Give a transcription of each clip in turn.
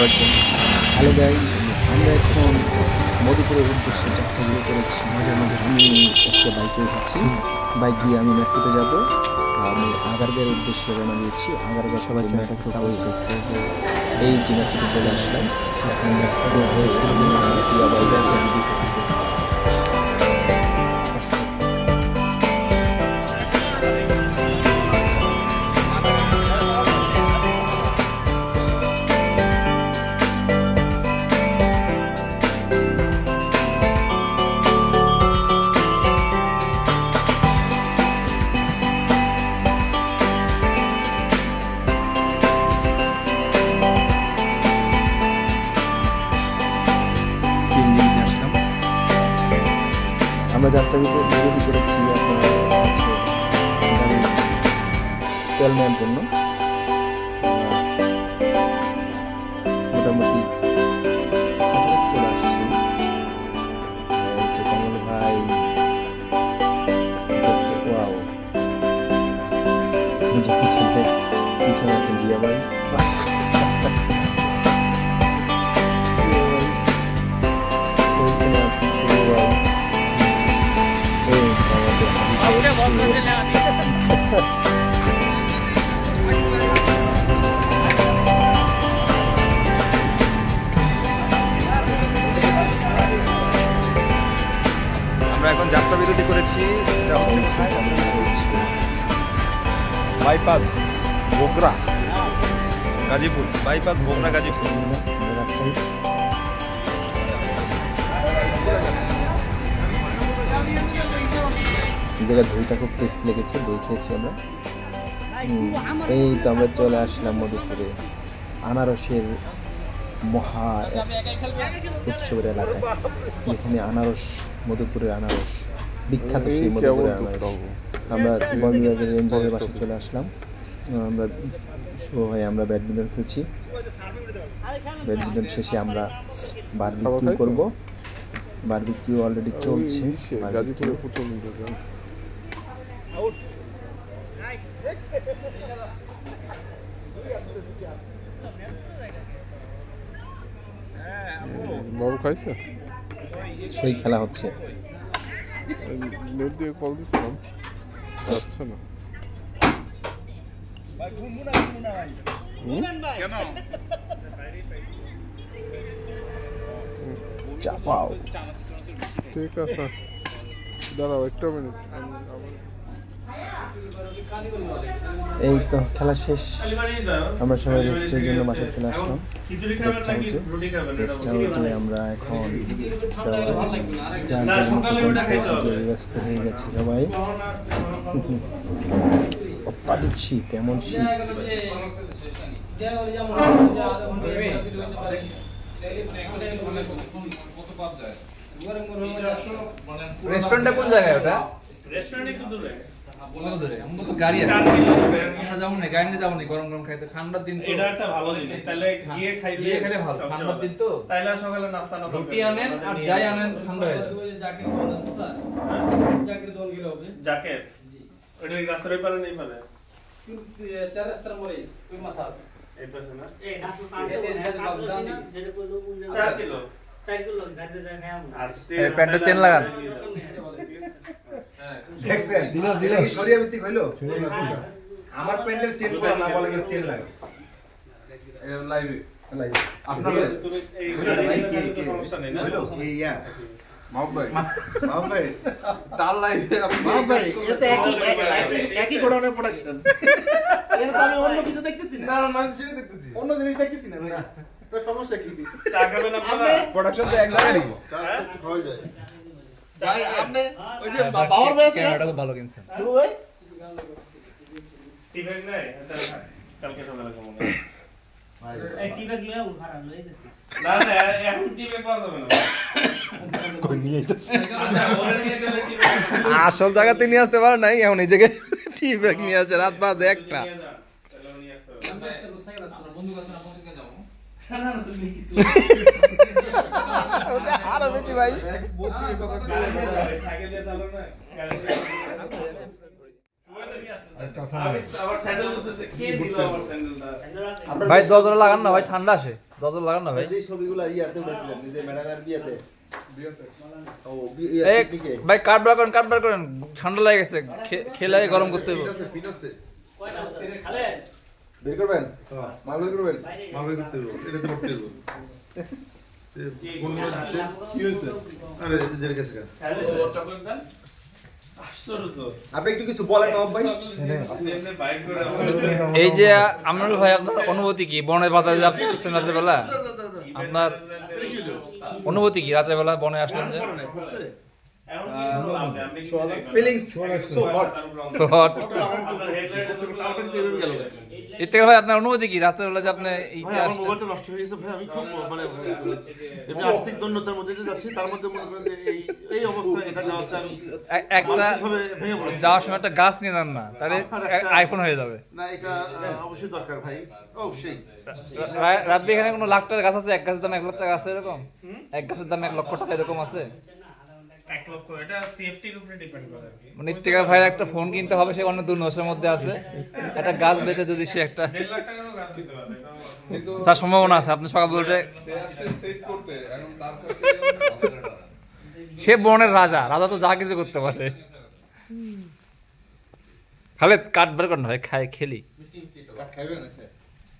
Hello guys, আমরা এখন মধুপুরের উদ্দেশ্যে যাত্রা শুরু করেছি। মাঝে মাঝে আমি একটা বাইকে উঠেছি, বাইক দিয়ে আমি মেট্রোতে যাব। আমি আগারগাঁওয়ের উদ্দেশ্যে রওনা দিয়েছি। আগারগাঁও সবাই চ্যানেলটাকে সাবস্ক্রাইব করবো। এই যে মেট্রোতে চলে আসলাম। এখন মেট্রো হয়ে আমরা যাত্রা বিরতি করেছি তেল নেওয়ার জন্য। মোটামুটি চলে আসছি। কমল ভাই, পিছনে আছেন জিয়া ভাই। আমরা এখন যাত্রা বিরতি করেছি। বাইপাস বগুড়া গাজীপুর, বাইপাস বগুড়া গাজীপুর রাস্তায়। এই জায়গায় দইটা খুব টেস্ট লেগেছে, দই খেয়েছি আমরা। এই তো আমরা চলে আসলাম মধুপুরে, আনারসের মহা উৎসবের এলাকায়। এখানে আনারস, মধুপুরের আনারস বিখ্যাত। সেই মধুপুরের আনারস। আমরা বনবিভাগের রেঞ্জারের বাসায় চলে আসলাম। আমরা আমরা ব্যাডমিন্টন খেলছি। ব্যাডমিন্টন শেষে আমরা বারবিকিউ করব। বারবিকিউ অলরেডি চলছে। বাবু খাইছে, সেই খেলা হচ্ছে। নেট দিয়ে কল দিছিলাম, যাচ্ছে না। চাপাও। ঠিক আছে, দাঁড়াও একটা মিনিট। এই তো খেলা শেষ। আমরা সবাই রেস্টের জন্য বাসায় চলে আসলাম। রেস্ট হাউসে আমরা এখন সবাই যার যার মতো ব্যস্ত হয়ে গেছে সবাই। অত্যাধিক শীত, এমন শীত। রেস্টুরেন্টটা কোন জায়গায়? ওটা রেস্টুরেন্ট একটু দূরে। আমরা তো গাড়ি আছে, আমরা যাবো না, গাড়ি নিয়ে যাবো না। গরম গরম খাইতে, ঠান্ডার দিন। এটা একটা ভালো জিনিস, তাহলে গিয়ে খাইলে ভালো। ঠান্ডার দিন তো, তাইলে সকালে নাস্তা না রুটি আনেন আর যাই আনেন ঠান্ডা হয়ে যাবে। জাকির ফোন আছে স্যার, জাকির দোল গেলে হবে। জাকির ওটা কি রাস্তার ওই পারে নেই পারে? চার রাস্তার মোড়ে ওই মাথা এই পাশে না। এই নাস্তা পানি যেটা কইলো 4 কিলো গাড়িতে যায় না আমরা। এই প্যান্টে চেন লাগান। দেখছেন দিলে কি শরিয়া ভিত্তিক হইলো? আমার প্যান্টের চেন করা না বলে কি চেন লাগে। এই লাইভে আপনারা তুমি এই ভাই সমস্যা নেই না? এই ইয়া মাহবুব ভাই তার লাইভে আপনি মাহবুব ভাই এটা একই গোডাউনের প্রোডাকশন। এর তো আমি অন্য কিছু দেখতেছি না। না না সেটা দেখতেছি, অন্য জিনিস দেখতেছি না ভাই। তো সমস্যা কি? চা খাবেন আপনারা? প্রোডাকশন তো এক জায়গায় নিব, হয়ে যায় ভাই। আপনি ওই যে পাওয়ার বেস ক্যামেরাটা খুব ভালো কিনছেন শুরু ভাই। ঠিক আছে নাই? এটা কালকে সকালে কেমন ভাই? এই টিব্যাগ লয়া উঠার আলো এই গেছে। না না এখন টিব্যাগ পাওয়া যাবে না। কোন নিয়ে আসছে? আচ্ছা ওরে নিয়ে গেলে টিব্যাগ আসল জায়গাতে নিয়ে আসতে পারে নাই, এখন এই জায়গায় টিব্যাগ নিয়ে আসে। রাত বাজে 1টা। চলো নিয়ে আসতে হবে। আমরা একটা সাইকেল আছে না, বন্ধু কাছে না পৌঁছে যাব। না না তুমি কিছু আরে বেটি ভাই বদ্রি কথা সাইকেল দিয়ে চালানো না। ভাই দরজা লাগান না ভাই, ঠান্ডা আসে। দরজা লাগান না ভাই। এই ছবিগুলো ইয়াতে উঠেছিলেন যে ম্যাডামের বিয়েতে ও এই ভাই কাট বার করেন ঠান্ডা লাগে গেছে খেলায় গরম করতে হবে। বের করবেন মাল বের করবেন মাল করতে হবে এটাতে করতে হবে কোন গুলো দিচ্ছে কি হয়েছে আরে জেরে গেছে আপনি একটু কিছু বলেন না ভাই এই যে আমরুল ভাই আপনার অনুভূতি কি বনের বাতাসে যাচ্ছেন রাতের বেলা আপনার অনুভূতি কি রাতের বেলা বনে আসলেন যে ফিলিংস সো হট এতে ভাই আপনার অনুভূতি কি রাতের বেলা যে আপনি এইটা আসছেন মোবাইলটা নষ্ট হয়ে গেছে ভাই আমি খুব মানে এমনি আর্থিক দণ্ডতার মধ্যে যে যাচ্ছি তার মধ্যে মনে করেন এই অবস্থা এটা যাওয়াতে আমি একটা ভেঙে পড়েছি যাওয়ার সময় একটা গাছ নিয়ে যান না তাহলে আইফোন হয়ে যাবে না এটা অবশ্যই দরকার ভাই অবশ্যই রাব্বি এখানে কোনো লাখ টাকার গাছ আছে এক গাছের দাম 1 লাখ টাকা আছে এরকম এক গাছের দাম 1 লক্ষ টাকা এরকম আছে 1 লক্ষ এটা সেফটির উপরে ডিপেন্ড করে আর কি মানে ইত্তেকার ভাই একটা ফোন কিনতে হবে সে অনেক দূর নশের মধ্যে আছে একটা গাছ বেচে যদি সে একটা 1.5 লাখ টাকা তো গাছ দিতে পারবে কিন্তু তার সম্ভাবনা আছে আপনি সকাল বলতে সেট করতে এখন তার কাছে সে বনের রাজা তো যা কিছু করতে পারে খালেদ কাট বের কর না ভাই খেলি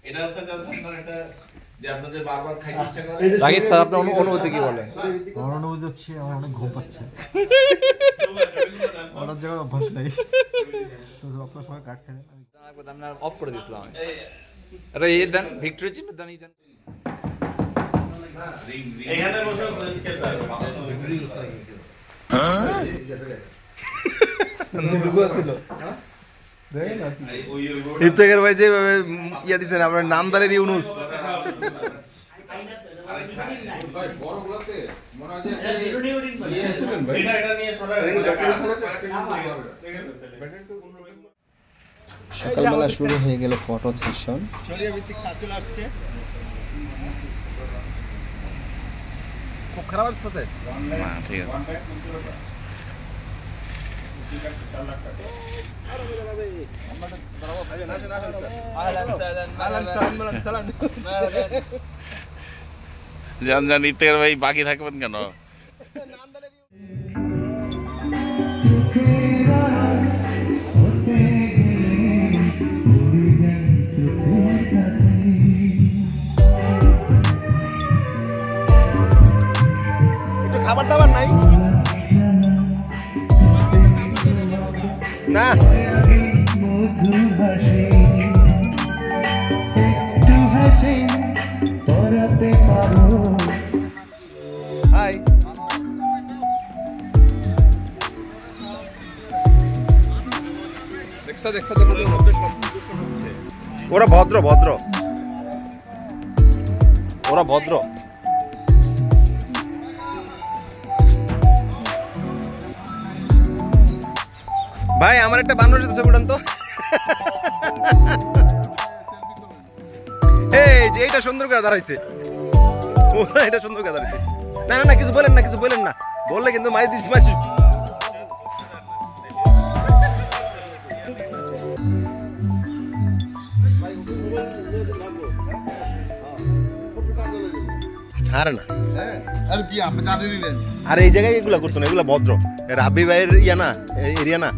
এটা হচ্ছে আপনার এটা যে আপনাদের বারবার খাইতে ইচ্ছা করে রাগিব স্যার আপনার অনুভূতি কি বলেন আমার অনুভূতি হচ্ছে আমার অনেক ঘুম পাচ্ছে অনেক জায়গায় অভ্যাস নেই তো আপনার সময় কাট খেলেন আমি অফ করে দিয়েছিলাম আরে এই দেন ভিক্টরি চিহ্ন দেন এই দেন এখানে বসে ফ্রেন্ডস খেলতে হবে ইফতেখার ভাই যেভাবে ইয়া দিচ্ছেন আমরা নামদারের ইউনুস সকালবেলা শুরু হয়ে গেল ফটো সেশন শরিয়া ভিত্তিক স্যার চলে আসছে খুব খারাপ আসছে ঠিক আছে জান ইফতেখার ভাই বাকি থাকবেন কেন খাবার দাবার নাই না হাই ওরা ভদ্র ওরা ভদ্র ভাই আমার একটা বানর সাথে ছবি উঠান তো এই যে এটা সুন্দর করে দাঁড়াইছে এটা সুন্দর করে দাঁড়াইছে না না না কিছু বলেন না বললে কিন্তু মাই দিস আরে না আরে কি আপনি জানেন নিলেন আর এই জায়গায় এগুলা করতো না এগুলা ভদ্র রাব্বি ভাইয়ের ইয়া না এরিয়া না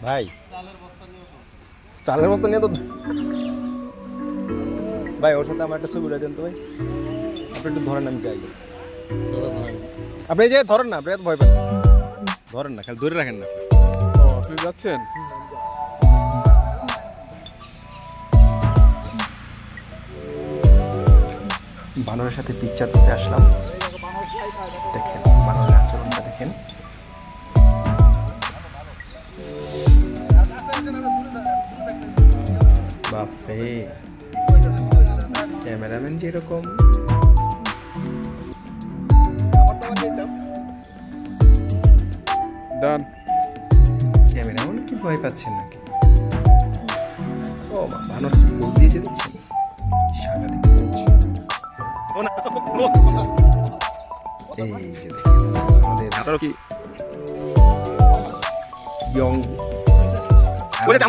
ভাই চালের বস্তা নিয়ে তো ভাই ওর সাথে আমার একটা ছবি উঠে দেন তো ভাই আপনি একটু ধরেন আমি চাই আপনি যে ধরেন না আপনি এত ভয় পান ধরেন না খালি ধরে রাখেন না আপনি যাচ্ছেন বানরের সাথে পিকচার তুলতে আসলাম দেখেন বানরের আচরণটা দেখেন বাপরে ক্যামেরাম্যান যেরকম ডান ক্যামেরাম্যান কি ভয় পাচ্ছেন নাকি? ও মা, বানর পোজ দিয়েছে দেখছেন? সাংঘাতিক পোজ। এই যে দেখেন আমাদের আপনারও কি ইয়ং কমলদা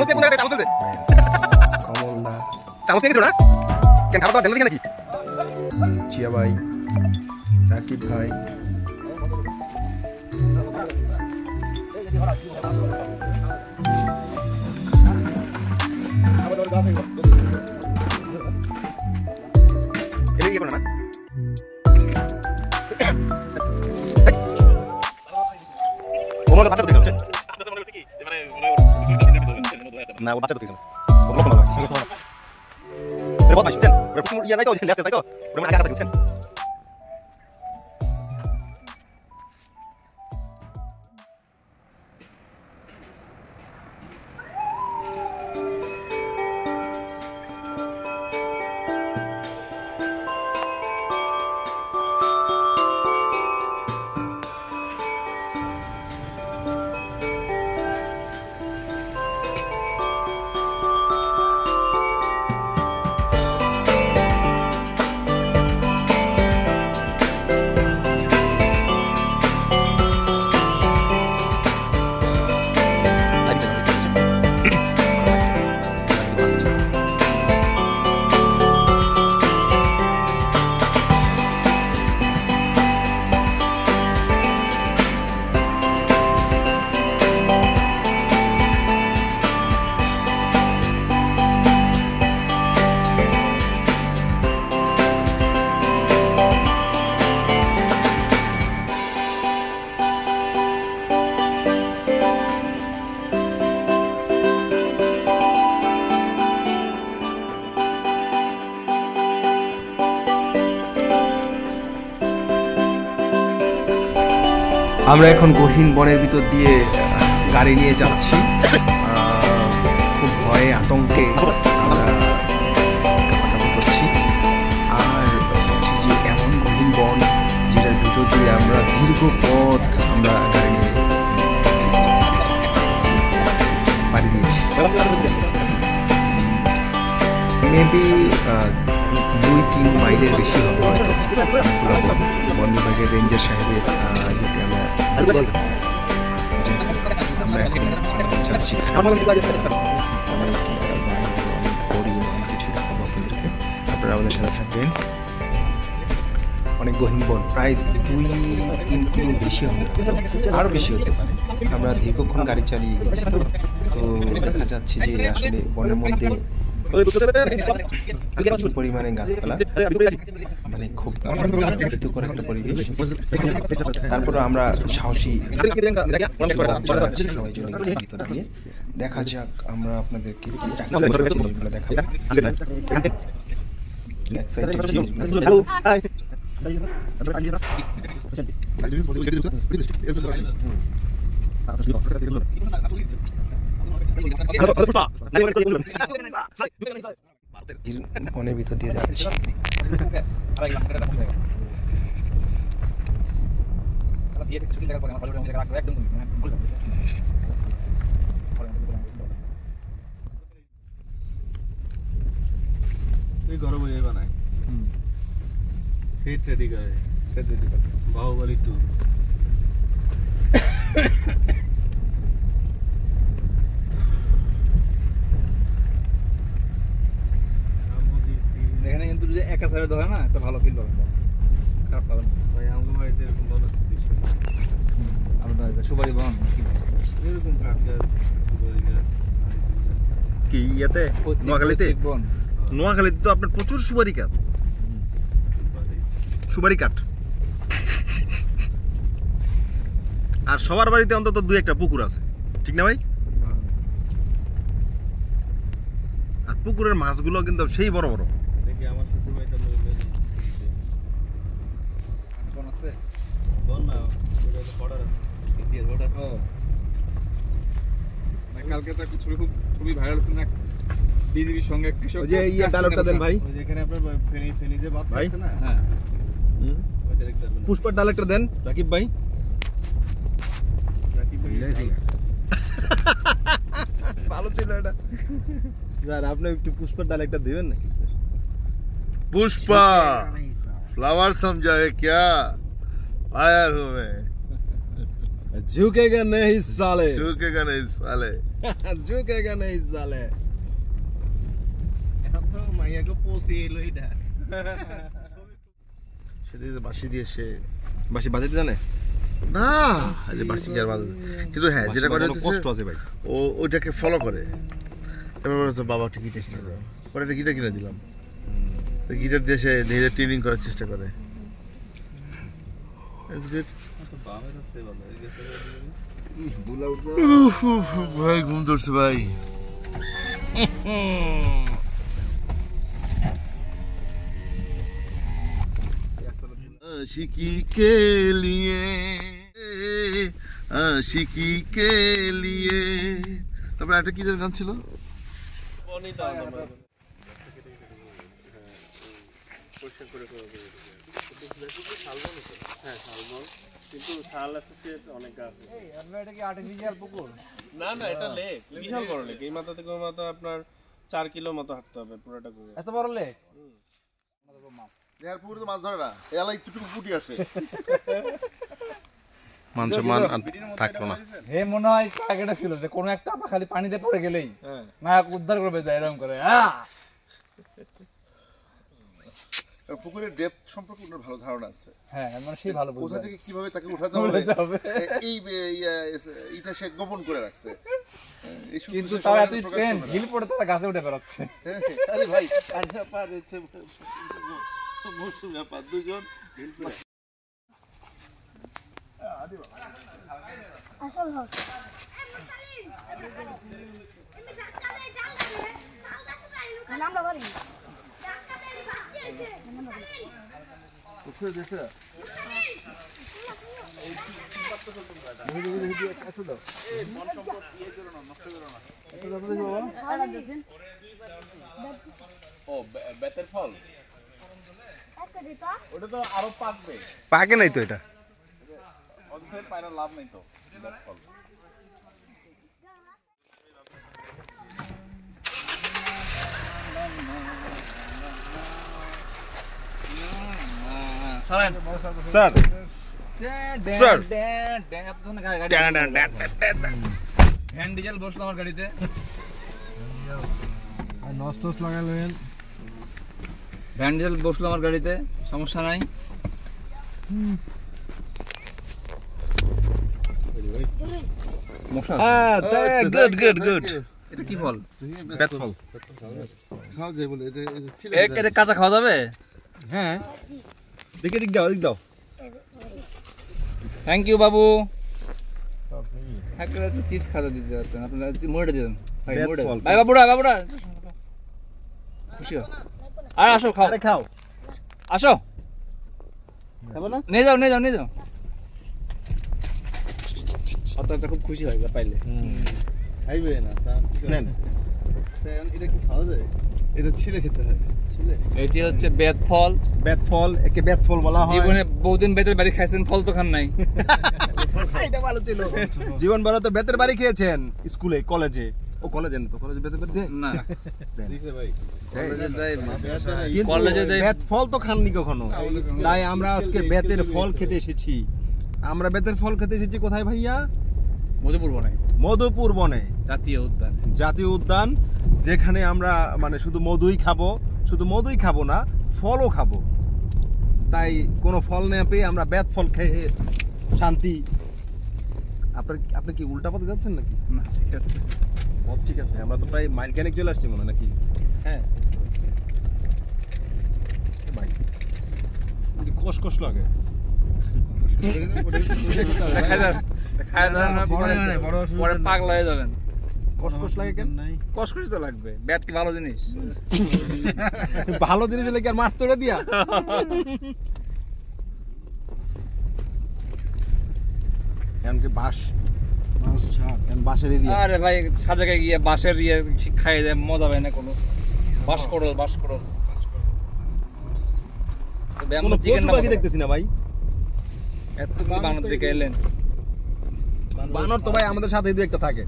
নাকি চিয়া ভাই, রাকিব ভাই, না ও বাচ্চা তো কিছু ও লোক না এর বদমাইশ বুঝছেন? ওর পুরো ইয়া নাই তো লেফট তাই তো ওর মানে আগে বুঝছেন? আমরা এখন গহীন বনের ভিতর দিয়ে গাড়ি নিয়ে যাচ্ছি। খুব ভয়ে আতঙ্কে আমরা কাপাকাপি করছি। আর হচ্ছে যে এমন গহীন বন যেটার ভিতর দিয়ে আমরা দীর্ঘ পথ আমরা গাড়ি নিয়ে পাড়ি দিয়েছি। মেবি 2-3 মাইলের বেশি হবে হয়তো। বন বিভাগের রেঞ্জার সাহেবের আমরা এখন যাচ্ছি। অনেক কিছু দেখাবো আপনাদেরকে, আপনারা আমাদের সাথে থাকবেন। অনেক গহীন বন, প্রায় 2-3 কিলো বেশি হবে, আরও বেশি হতে পারে। আমরা দীর্ঘক্ষণ গাড়ি চালিয়ে গেছি, তো দেখা যাচ্ছে যে আসলে বনের মধ্যে পরিমাণে গাছপালা, মানে খুব ভীতিকর একটা পরিবেশ। তারপরে আমরা সাহসী সবাই জন্য ভিতর দিয়ে দেখা যাক আমরা আপনাদেরকে দেখাবো। বনের ভিতর দিয়ে যাচ্ছি। গরম হয়ে বানায় সেট রেডি করে বাহুবলী 2 এখানে কিন্তু যদি একা সাইডে ধরে না একটা ভালো ফিল পাবেন, খারাপ পাবেন ভাই। আমাকে বাড়িতে এরকম বড় আপনার সুপারি বন এরকম কাঠ গাছ, সুপারি গাছ কি ইয়াতে নোয়াখালীতে? বন নোয়াখালীতে তো আপনার প্রচুর সুপারি কাঠ, সুপারি কাঠ। আর সবার বাড়িতে অন্তত 2-1টা পুকুর আছে, ঠিক না ভাই? আর পুকুরের মাছগুলো কিন্তু সেই বড় বড়। দেখি আমার শ্বশুর ভাই তো বন আছে, বল না, ওটা তো বর্ডার আছে, ইন্ডিয়ার বর্ডার। ও কালকে তো একটা ছবি খুব ভাইরাল হচ্ছে না, বিজেপির সঙ্গে কৃষক। ওই যে ইয়ে ডায়লগটা দেন ভাই, ওই যেখানে আপনার ফেনী যে বাপ ভাই আছে না, হ্যাঁ ওই ডাইরেক্টর পুষ্পার ডায়লগটা দেন রাকিব ভাই। রাকিব ভাই এটা স্যার আপনি একটু পুষ্পার ডায়লগটা দিবেন নাকি স্যার? पुष्पा फ्लावर समझा है क्या फायर हुए झुकेगा नहीं साले झुकेगा नहीं साले झुकेगा नहीं साले এত মাইয়াকে পোষি এলো এটা সেদিকে বাসি দিয়ে সে বাসি বাজাতে জানে না আরে বাসি কি আর বাজে কিন্তু হ্যাঁ যেটা করে কষ্ট আছে ভাই ও ওইটাকে ফলো করে এবার তো বাবা ঠিকই চেষ্টা করে পরে একটা গিটার কিনে দিলাম তো গিটার দিয়ে সে ধীরে ট্রেনিং করার চেষ্টা করে ভাই ঘুম ধরছে ভাই आशिकी के लिए आशिकी के लिए তারপরে একটা কি যেন গান ছিল কিন্তু শাল অ্যাসোসিয়েট অনেক গাছ এই আপনার এটা কি আর্টিফিশিয়াল পুকুর? না না এটা লেক বিশাল বড় লেক এই মাথা থেকে ওই মাথা আপনার 4 কিলো মতো হাঁটতে হবে পুরোটা ঘুরে এত বড় লেক? দেয়ার পুকুরে তো মাছ ধরে না এলাই টুটুকু ফুটি আসে মানসম্মান থাকলো না হে মনে হয় টার্গেটটা ছিল যে কোনো একটা আপা খালি পানিতে পড়ে গেলেই নায়ক উদ্ধার করবে যায় এরকম করে। হ্যাঁ পুকুরের ডেপথ সম্পর্কে ওনার ভালো ধারণা আছে হ্যাঁ মানে সেই ভালো কোথা বুঝবে থেকে কিভাবে তাকে উঠাতে উঠাতে হবে হবে। এই এটা সে গোপন করে রাখছে কিন্তু তারা এতই ট্রেন হিল পড়ে তারা গাছে উঠে বেড়াচ্ছে। আরে ভাই কাঁচা পারেছে মৌসুম ব্যাপার দুজন হিল করে আসল হোক নামটা বলি কোথায় দেখে ও বেতের ফল ওটা তো আরো পাকবে পাকে নাই তো এটা অর্ধেক পায়রা লাভ নেই তো বেত ফল স্যার স্যার ভ্যান ডিজেল বসলো আমার গাড়িতে নষ্ট লাগালেন ভ্যান ডিজেল বসলো আমার গাড়িতে সমস্যা নাই। গুড গুড গুড এটা কি ফল? বেত ফল খাওয়া যায় বলে এটা এটা কাঁচা খাওয়া যাবে? হ্যাঁ দেখে দিক দাও থ্যাংক ইউ বাবু। একটা চিপস খাওয়া দিতে পারতেন আপনারা মোড়ে দিতেন ভাই মোড়ে ভাই বাবুরা খুশি হও আর আসো খাও আরে খাও আসো খাবো না নিয়ে যাও আচ্ছা খুব খুশি হয় পাইলে। খাইবে না নেন এটা কি খাওয়া যায় এটা ছিলে খেতে হয় এটি হচ্ছে বেত ফল। বেত ফল একে বেত ফল বলা হয়। জীবনে বহুদিন বেতের বাড়ি খাইছেন ফল তো খান নাই। এটা ভালো ছিল জীবন বড় তো বেতের বাড়ি খেয়েছেন স্কুলে কলেজে ও কলেজে না তো কলেজে বেতের বাড়ি দেন না দিছে ভাই কলেজে দেয় বেত ফল তো খাননি কখনো তাই আমরা আজকে বেতের ফল খেতে এসেছি। আমরা বেতের ফল খেতে এসেছি কোথায় ভাইয়া? মধুপুর বনে জাতীয় উদ্যান যেখানে আমরা মানে শুধু মধুই খাবো না ফলও খাবো। তাই কোনো ফল না পেয়ে আমরা বেত ফল খেয়ে শান্তি। আপনি কি উল্টা পথে যাচ্ছেন নাকি? না ঠিক আছে ঠিক আছে আমরা তো প্রায় মাইল খানেক চলে আসছি মনে হয় নাকি? হ্যাঁ ভাই কষ্ট লাগে পরে পাগলা হয়ে যাবেন। কষ্ট লাগে কেন? কষ্ট তো লাগবে, ব্যাট কি ভালো জিনিস? ভালো জিনিস হলে কি আর মাছ তোড়ে দিয়া? এমনকি বাঁশের এরিয়া। আরে ভাই সাজাকে গিয়ে বাঁশের ইয়ে খাইয়ে দেয়, মজা পায় না কোনো। বাঁশ করল কোনো পশু পাখি দেখতেছি না ভাই। এত বানর দিকে এলেন। বানর তো ভাই আমাদের সাথে দু একটা থাকে।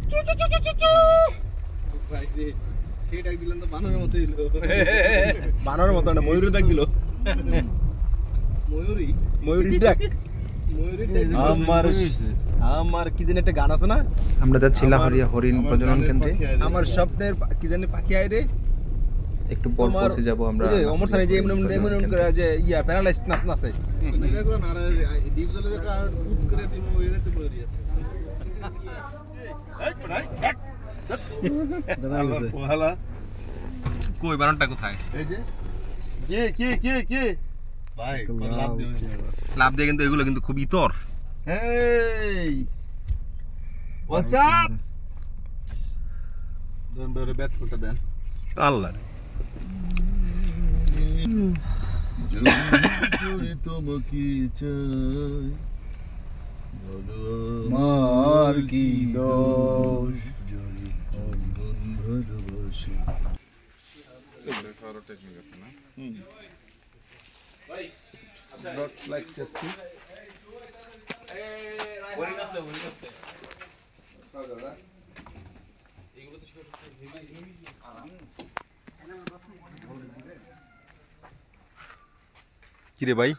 সেই ডাক দিলেন তো বানরের মতো হইলো। বানরের মতো না, ময়ূরের ডাক দিল। ময়ূরী ডাক। আমার কি জানি একটা গান আছে না, আমরা যাচ্ছি লাহোরিয়া হরিণ প্রজনন কেন্দ্রে। আমার স্বপ্নের কি জানি পাখি আয় রে, একটু পর পৌঁছে যাব আমরা। ওই যে অমর স্যার যে এমন করে যে ইয়া প্যারালাইজড নাচ নাচে। দেখুন আর ডিপ জলে যে কার উঠ করে দিম ওইরে তো বলি আছে। কই বানরটা কোথায়? এই যে কে ভাই লাভ দিয়ে কিন্তু এগুলো কিন্তু খুব ইতর। হেই হোয়াটস আপ দন ধরে ব্যাট ফুটা দেন। আল্লাহ যদি তোমাকে চাই মার কি দোষ ভালোবাসি। not like testing কি রে ভাই?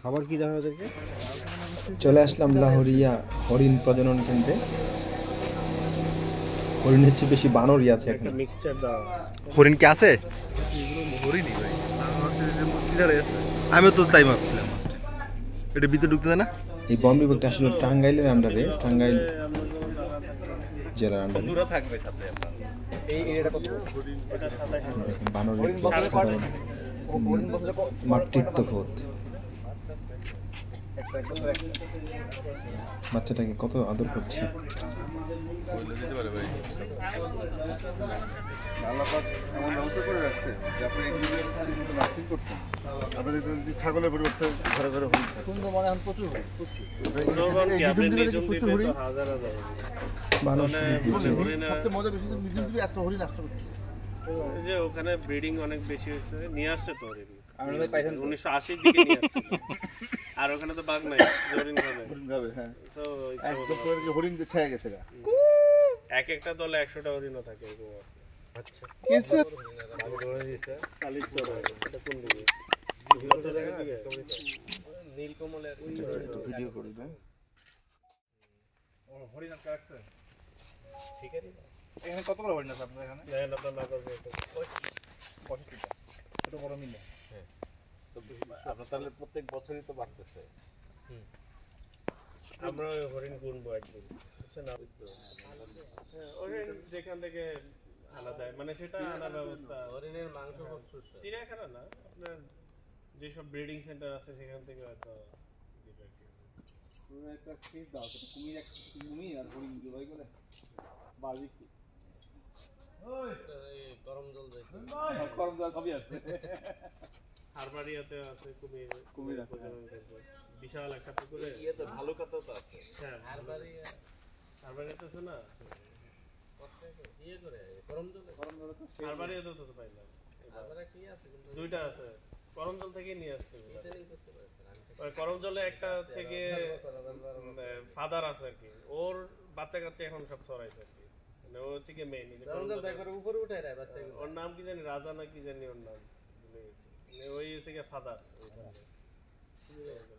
খাবার কি দেখা যাচ্ছে? চলে আসলাম লাহোরিয়া হরিণ প্রজনন কেন্দ্রে। হরিণের চেয়ে বেশি বানরই আছে এখানে। মিক্সচার দাও। হরিণ কি আছে? হরিণই ভাই আমিও তো তাই ভাবছিলাম। এটা ভিতরে ঢুকতে দেয় না? এই বন বিভাগটা আসলে টাঙ্গাইলের আন্ডারে, টাঙ্গাইল জেলার আন্ডারে। দূরে থাকবে সাথে আপনার এই এরিয়াটা কত? এটা দেখেন বানরের মাতৃত্ববোধ। বাচ্চাটাকে কত আদর করছে। আল্লাপাক এমন ব্যবস্থা করে রাখছে যে আপনি নার্সিং করতেন, আপনি দেখতেন যে ছাগলের পরিবর্তে ঘরে ঘরে হরিণ থাকে। সুন্দরবন এখন প্রচুর সুন্দরবন কি আপনি নিঝুম দ্বীপে তো হাজার হাজার বানর সবচেয়ে মজা বেশি নিঝুম দ্বীপে এত হরিণ আসতে পারছে। এই যে ওখানে ব্রিডিং অনেক বেশি হয়েছে, নিয়ে আসছে তো হরিণ 1980 দিকে নিয়ে আসছে। আর ওখানে তো বাঘ নাই, হরিণ খাবে। হরিণ খাবে, হ্যাঁ। তো একদম করে হরিণ দিয়ে ছায়া গেছে গা। এক একটা দলে 100টা হরিণও থাকে এরকম আছে। আচ্ছা কিছু বাঘ ধরে দিয়েছে কালির চড়। এটা কোন দিকে? নীলকমলের ভিডিও করি না। হরিণ আটকে রাখছে। ঠিক আছে। এখানে কত করে হরিণ আছে আপনাদের এখানে? দেখেন আপনার না করবে তো 65টা। ছোট বড় মিলে। হ্যাঁ। তো আপনার তাহলে প্রত্যেক বছরই তো বাড়তেছে। আমরা হরিণ গুনবো একদিন, বুঝছেন? হ্যাঁ, হরিণ যেখান থেকে আনা যায়, মানে সেটা আনার ব্যবস্থা। হরিণের মাংস চিড়িয়াখানা না, আপনার যেসব ব্রিডিং সেন্টার আছে সেখান থেকে হয়তো দিবে আর কি। একটা ফিস দাও, কুমির আর হরিণ জবাই করে বারবিকিউ। ওই গরম জল যাইছে। গরম জল কবি আছে। হারবাড়িয়াতে আছে কুমির আছে, বিশাল একটা পুকুরে। ইয়েতে ভালো কথা তো আছে। হ্যাঁ, হারবাড়িয়াতে আছে না? ইয়ে করে গরম জলে তো হারবাড়িয়াতে তো পাইলাম। হারবাড়িয়া কি আছে? দুইটা আছে, গরম জল থেকে নিয়ে আসছে। গরম জলে একটা হচ্ছে গিয়ে ফাদার আছে আর কি, ওর বাচ্চা কাচ্চা এখন সব ছড়াইছে আর কি। মানে ও হচ্ছে গিয়ে মেইন উপরে উঠে রায় বাচ্চা। ওর নাম কি জানি, রাজা না কি জানি ওর নাম, ভুলে গেছি। ওই হচ্ছে গিয়ে ফাদার।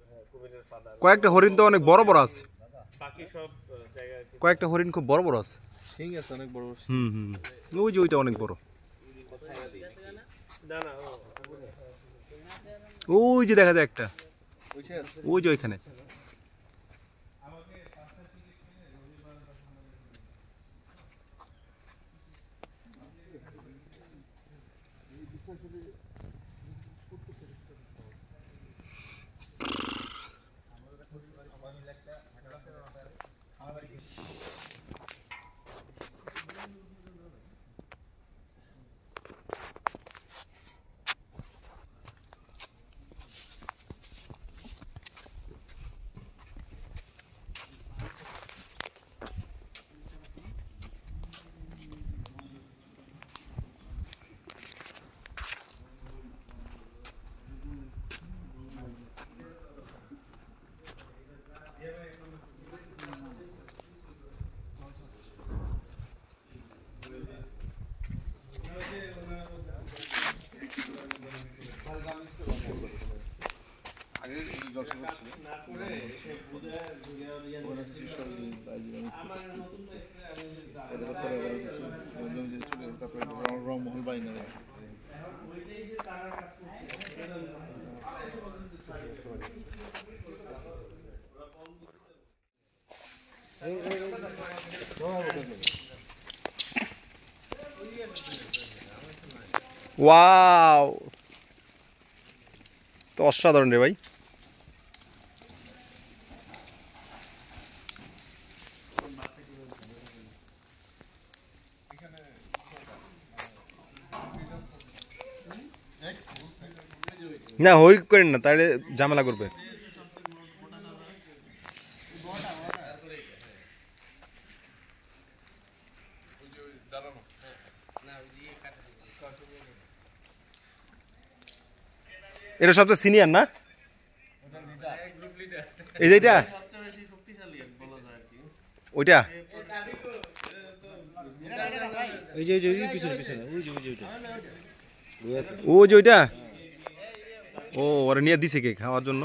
হ্যাঁ, কুমিরের ফাদার। কয়েকটা হরিণ তো অনেক বড় বড় আছে। বাকি সব জায়গায় কয়েকটা হরিণ খুব বড় বড় আছে। সিং আছে অনেক বড়। ওই যে ওইটা অনেক বড়। না না, ওই যে দেখা যায় একটা, ওই যে ওইখানে। না করে সে বুঝে ঘুরে আমার নতুন রংমহল বাইনা ওইটাই যে তারা কাজ করছে ওয়াও তো অসাধারণ রে ভাই না হই করেন না তাহলে ঝামেলা করবে এটা সবচেয়ে সিনিয়র না এই যেটা ওইটা ও যে ওইটা ও ওরা নিয়ে দিছে কে খাওয়ার জন্য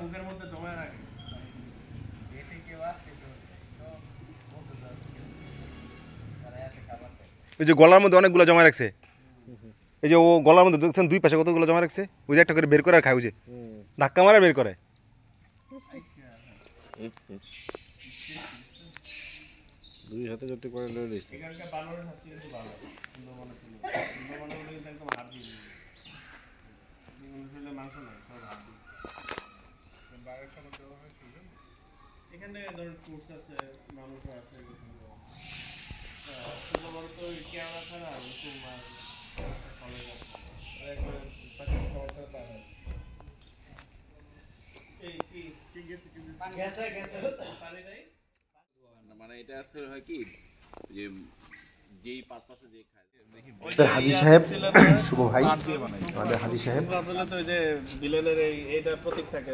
মুখের মধ্যে জমা রাখে ওই যে গলার মধ্যে অনেকগুলো জমা রাখছে এই যে ও গলার মধ্যে দেখছেন দুই পাশে কতগুলো জমা রাখছে ওই যে একটা করে বের করে আর খায় ওই যে ধাক্কা মারা বের করে দুই হাতে যত করে লয়ে লইছে এখানকার বানরের শাস্তি কিন্তু ভালো সুন্দরবনে ছিল সুন্দরবনে বলে কিন্তু একদম হাত দিয়ে দিল মাংস না সব হাত দিয়ে বাইরের সময় দেওয়া হয় এখানে ধরুন ফ্রুটস আছে মানুষ আছে সুন্দরবন তো ক্যামেরা ছাড়া খুব মানে এটা আসলে হয় কি যে যেই পাশে যে খায় হাজী সাহেব শুভ ভাই আমাদের হাজী সাহেব আসলে তো যে ভিলেনের এইটা প্রতীক থাকে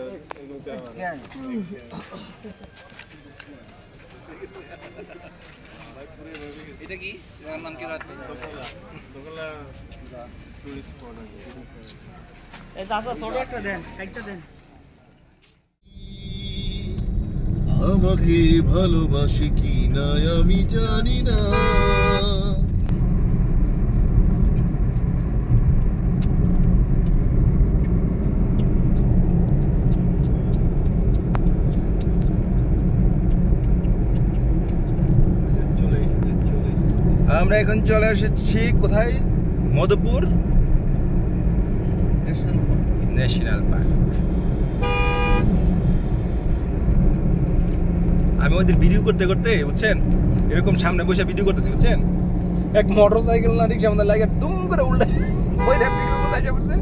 এটা কি এর নাম কি রাত দোকলা টুরিস্ট স্পট এই দাদা ছোট একটা দেন একটা দেন আমাকে ভালোবাসে কি না আমি জানি না আমরা এখন চলে এসেছি কোথায় মধুপুর ন্যাশনাল পার্ক আমি ওদের ভিডিও করতে করতে বুঝছেন এরকম সামনে বসে ভিডিও করতেছি বুঝছেন এক মোটরসাইকেল না রিক্সা আমাদের লাগে দুম করে উল্টে ওইটা ভিডিও কোথায় এসে পড়ছে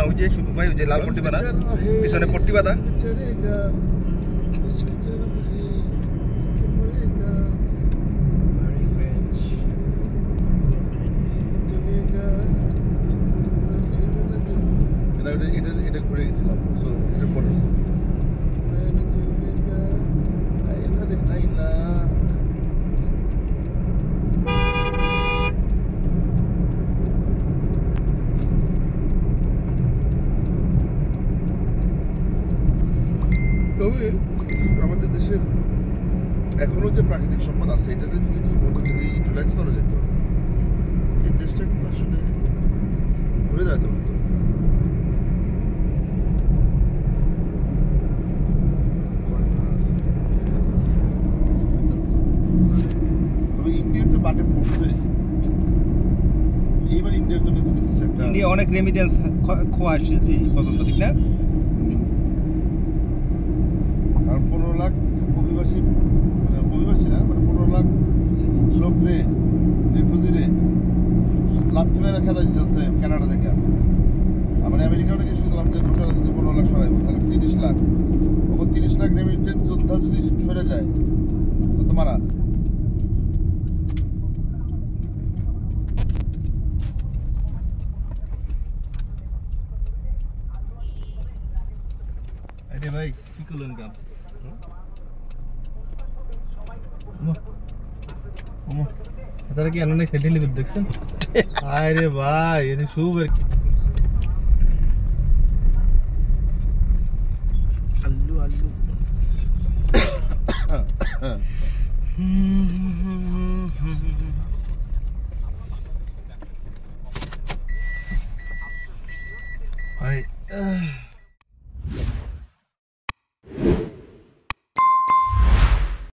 ওই যে শুভ ভাই ওই যে লাল পট্টি বাঁধা পিছনে পট্টি বাঁধা এটা ঘুরে গেছিলাম এটা পরে তবে আমাদের দেশের এখনো যে প্রাকৃতিক সম্পদ আছে এটাকে যদি ঠিক মতো যদি ইউটিলাইজ করা যেত এই দেশটা কিন্তু আসলে ঘুরে যেতে পারতো রেমিটেন্স খোয়া আসে এই পর্যন্ত, ঠিক না? কারণ 15 লাখ অভিবাসী, মানে অভিবাসী না, মানে 15 লাখ লোক রে রিফিউজি রে লাথি মেরে খেলা দিতেছে কানাডা থেকে। আমার আমেরিকা থেকে শুনলাম যে ঘোষণা দিচ্ছে 15 লাখ সরাইব, তাহলে 30 লাখ। ওখানে 30 লাখ রেমিটেন্স যোদ্ধা যদি সরে যায় তো মারা। আরে ভাই কি করলেন কাম? তারা কি আনন্দ খেলে নিবে দেখছেন? আরে ভাই এর শুভ আর কি আল্লু আল্লু ভাই